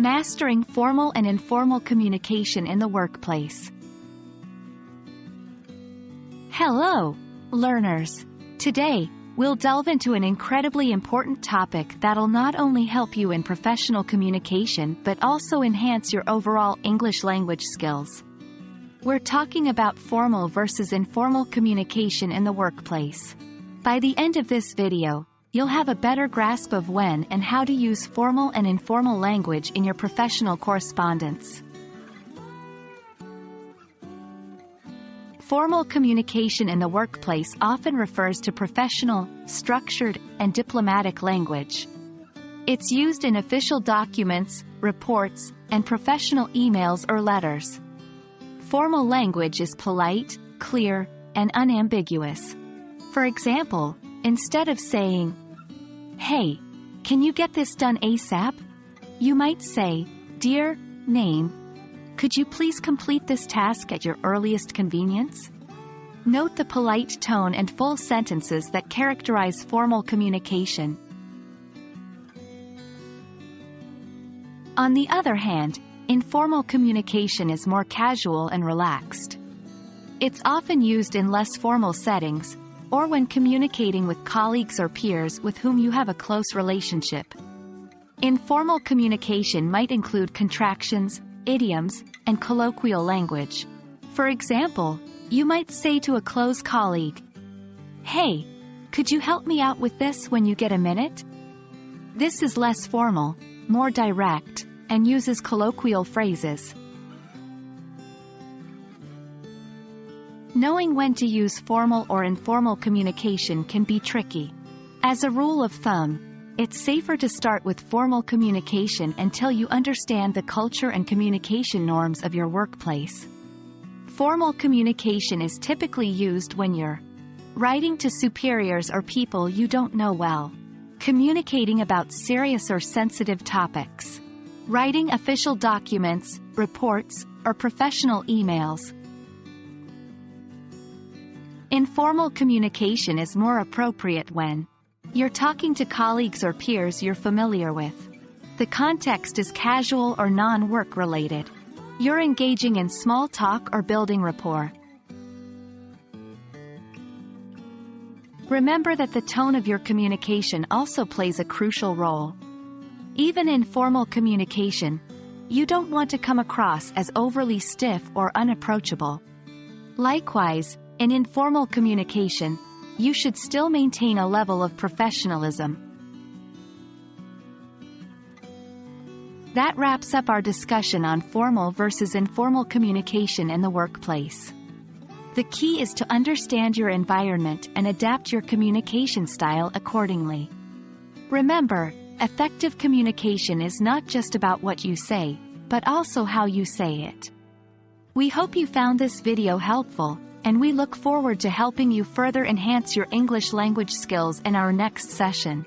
Mastering Formal and Informal Communication in the Workplace. Hello, learners. Today, we'll delve into an incredibly important topic that'll not only help you in professional communication but also enhance your overall English language skills. We're talking about formal versus informal communication in the workplace. By the end of this video, you'll have a better grasp of when and how to use formal and informal language in your professional correspondence. Formal communication in the workplace often refers to professional, structured, and diplomatic language. It's used in official documents, reports, and professional emails or letters. Formal language is polite, clear, and unambiguous. For example, instead of saying, "Hey, can you get this done ASAP?" you might say, "Dear name, could you please complete this task at your earliest convenience?" Note the polite tone and full sentences that characterize formal communication. On the other hand, informal communication is more casual and relaxed. It's often used in less formal settings, or when communicating with colleagues or peers with whom you have a close relationship. Informal communication might include contractions, idioms, and colloquial language. For example, you might say to a close colleague, "Hey, could you help me out with this when you get a minute?" This is less formal, more direct, and uses colloquial phrases. Knowing when to use formal or informal communication can be tricky. As a rule of thumb, it's safer to start with formal communication until you understand the culture and communication norms of your workplace. Formal communication is typically used when you're writing to superiors or people you don't know well, communicating about serious or sensitive topics, writing official documents, reports, or professional emails. Informal communication is more appropriate when you're talking to colleagues or peers you're familiar with. The context is casual or non-work related. You're engaging in small talk or building rapport. Remember that the tone of your communication also plays a crucial role. Even in formal communication, you don't want to come across as overly stiff or unapproachable. Likewise, in informal communication, you should still maintain a level of professionalism. That wraps up our discussion on formal versus informal communication in the workplace. The key is to understand your environment and adapt your communication style accordingly. Remember, effective communication is not just about what you say, but also how you say it. We hope you found this video helpful, and we look forward to helping you further enhance your English language skills in our next session.